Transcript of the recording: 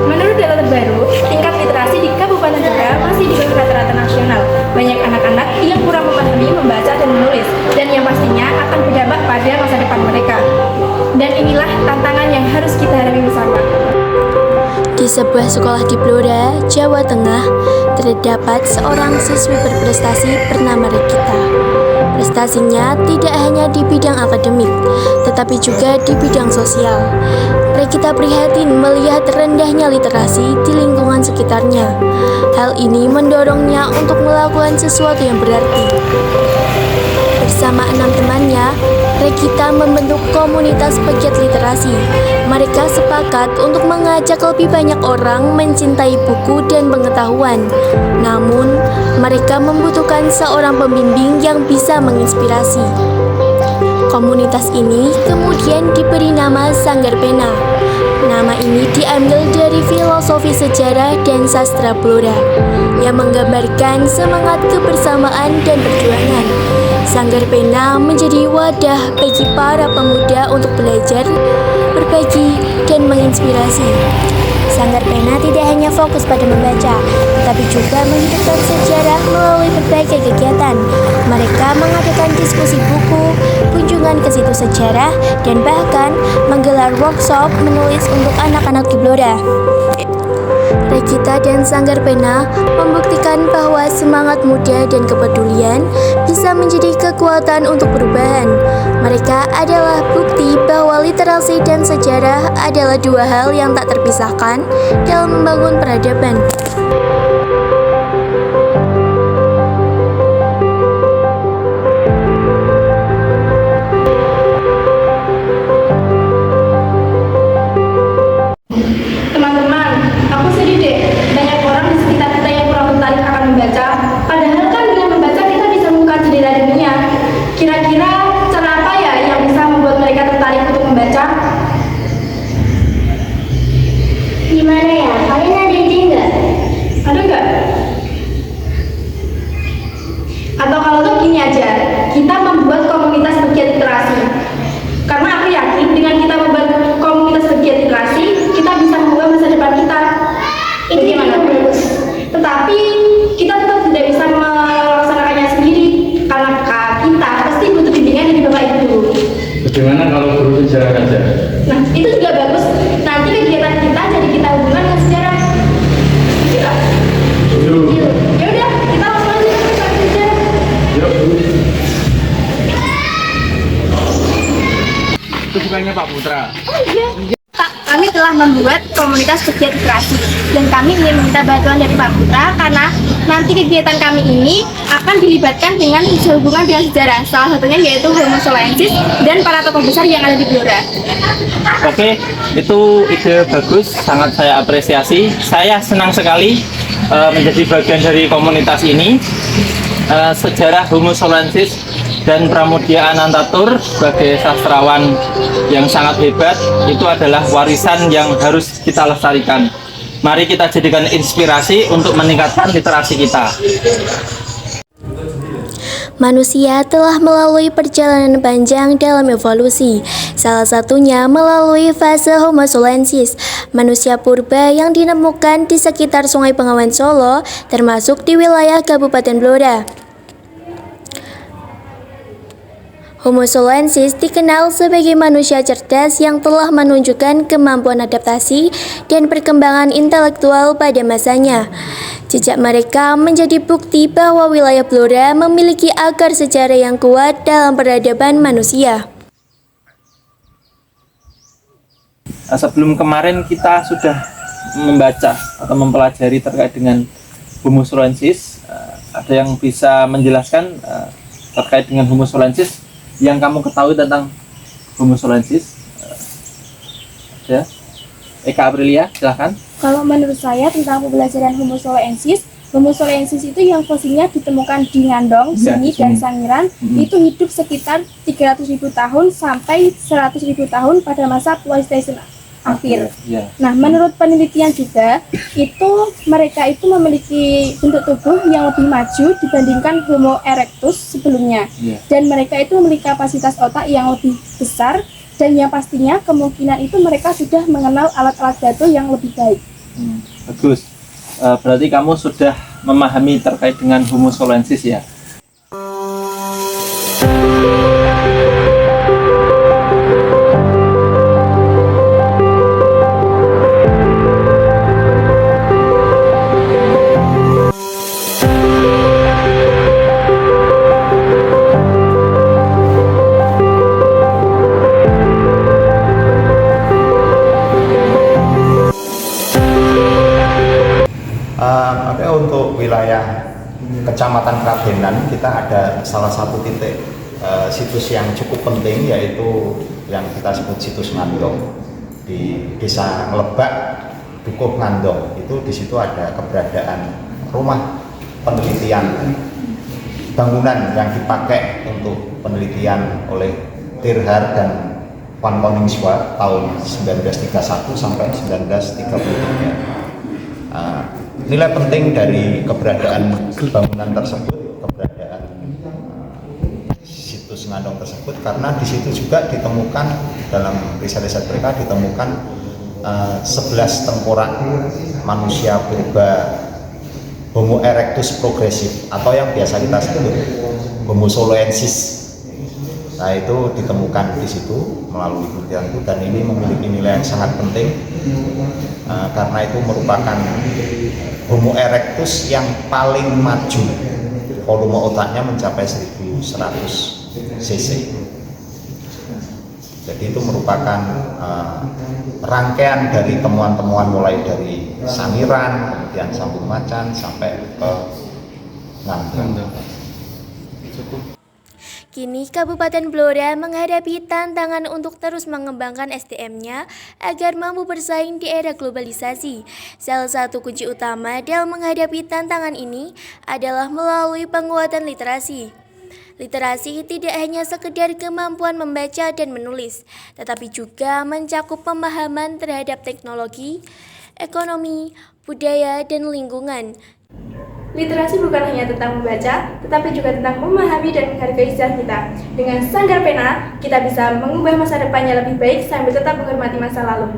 Menurut data terbaru, tingkat literasi di Kabupaten Blora masih di bawah rata-rata nasional. Banyak anak-anak yang kurang memahami membaca dan menulis, dan yang pastinya akan berdampak pada masa depan mereka. Dan inilah tantangan yang harus kita hadapi bersama. Di sebuah sekolah di Blora, Jawa Tengah, terdapat seorang siswi berprestasi bernama Regita. Prestasinya tidak hanya di bidang akademik, tetapi juga di bidang sosial. Regita prihatin melihat rendahnya literasi di lingkungan sekitarnya. Hal ini mendorongnya untuk melakukan sesuatu yang berarti. Bersama 6 temannya, Regita membentuk komunitas pegiat literasi. Mereka sepakat untuk mengajak lebih banyak orang mencintai buku dan pengetahuan. Namun, mereka membutuhkan seorang pembimbing yang bisa menginspirasi. Komunitas ini kemudian diberi nama Sanggar Pena. Nama ini diambil dari filosofi sejarah dan sastra Blora yang menggambarkan semangat kebersamaan dan perjuangan. Sanggar Pena menjadi wadah bagi para pemuda untuk belajar, berbagi, dan menginspirasi. Sanggar Pena tidak hanya fokus pada membaca, tetapi juga menghidupkan sejarah melalui berbagai kegiatan. Mereka mengadakan diskusi buku, kunjungan ke situs sejarah, dan bahkan menggelar workshop menulis untuk anak-anak di Blora. Regita dan Sanggar Pena membuktikan bahwa semangat muda dan kepedulian bisa menjadi kekuatan untuk perubahan. Mereka adalah bukti bahwa literasi dan sejarah adalah dua hal yang tak terpisahkan dalam membangun peradaban. Teman-teman, aku sedih deh. Banyak orang di sekitar kita yang kurang tertarik akan membaca. Padahal kan dengan membaca kita bisa membuka jendela dunia. Kira-kira cara apa ya yang bisa membuat mereka tertarik untuk membaca? Gimana ya? Kalian ada ide nggak? Ada nggak? Atau kalau tuh gini aja, kita membuat komunitas pegiat literasi. Karena aku yakin dengan kita membuat komunitas pegiat literasi, kita bisa mengubah masa depan kita. Itu Bagaimana? ide bagus. Tetapi kita tetap tidak bisa melaksanakannya sendiri karena kita pasti butuh bimbingan dari Bapak Ibu. Bagaimana kalau guru sejarah saja? Nah, itu juga bagus. Nanti kegiatan kita jadi kita hubungan dengan sejarah. Iya. Setuju. Ya udah, kita langsung aja ke sejarah. Yuk. Itu bukannya Pak Putra. Pak, kami telah membuat komunitas pegiat literasi dan kami ingin meminta bantuan dari Pak Putra karena nanti kegiatan kami ini akan dilibatkan dengan hubungan dengan sejarah, salah satunya yaitu Homo Solensis dan para tokoh besar yang ada di Blora. Oke, itu ide bagus, sangat saya apresiasi. Saya senang sekali menjadi bagian dari komunitas ini. Sejarah Homo Solensis dan Pramudia Anantatur sebagai sastrawan yang sangat hebat itu adalah warisan yang harus kita lestarikan. Mari kita jadikan inspirasi untuk meningkatkan literasi kita. Manusia telah melalui perjalanan panjang dalam evolusi, salah satunya melalui fase Homo Solensis, manusia purba yang ditemukan di sekitar Sungai Bengawan Solo, termasuk di wilayah Kabupaten Blora. Homo Solensis dikenal sebagai manusia cerdas yang telah menunjukkan kemampuan adaptasi dan perkembangan intelektual pada masanya. Jejak mereka menjadi bukti bahwa wilayah Blora memiliki akar sejarah yang kuat dalam peradaban manusia. Sebelum kemarin kita sudah membaca atau mempelajari terkait dengan Homo Solensis. Ada yang bisa menjelaskan terkait dengan Homo Solensis yang kamu ketahui tentang Homo Solensis? Ya, Eka Aprilia, silahkan. Kalau menurut saya tentang pembelajaran Homo Solensis itu yang fosilnya ditemukan di Ngandong, Sunyi, dan Sangiran, itu hidup sekitar 300.000 tahun sampai 100.000 tahun pada masa Pleistocene akhir. Ya. Nah, menurut penelitian juga, mereka itu memiliki bentuk tubuh yang lebih maju dibandingkan Homo erectus sebelumnya. Iya. Dan mereka itu memiliki kapasitas otak yang lebih besar, dan yang pastinya kemungkinan itu mereka sudah mengenal alat-alat batu yang lebih baik. Bagus. Berarti kamu sudah memahami terkait dengan Homo solensis ya? Oke, untuk wilayah Kecamatan Kradenan kita ada salah satu titik situs yang cukup penting, yaitu yang kita sebut situs Ngandong di Desa Ngelebak, Dukuh Ngandong. Itu di situ ada keberadaan rumah penelitian bangunan yang dipakai untuk penelitian oleh Tirhar dan Van Koningswa tahun 1931 sampai 1933. Nilai penting dari keberadaan bangunan tersebut, keberadaan situs Ngandong tersebut, karena di situ juga ditemukan, dalam riset-riset mereka ditemukan 11 tengkorak manusia purba Homo erectus progresif, atau yang biasa kita sebut Homo soloensis. Nah, itu ditemukan di situ melalui penelitian itu, dan ini memiliki nilai yang sangat penting karena itu merupakan Homo erectus yang paling maju, volume otaknya mencapai 1100 cc. Jadi itu merupakan rangkaian dari temuan-temuan mulai dari Sangiran, kemudian Sambung Macan sampai ke Ngandong. Kini Kabupaten Blora menghadapi tantangan untuk terus mengembangkan SDM-nya agar mampu bersaing di era globalisasi. Salah satu kunci utama dalam menghadapi tantangan ini adalah melalui penguatan literasi. Literasi tidak hanya sekedar kemampuan membaca dan menulis, tetapi juga mencakup pemahaman terhadap teknologi, ekonomi, budaya, dan lingkungan. Literasi bukan hanya tentang membaca, tetapi juga tentang memahami dan menghargai sejarah kita. Dengan Sanggar Pena, kita bisa mengubah masa depannya lebih baik sambil tetap menghormati masa lalu.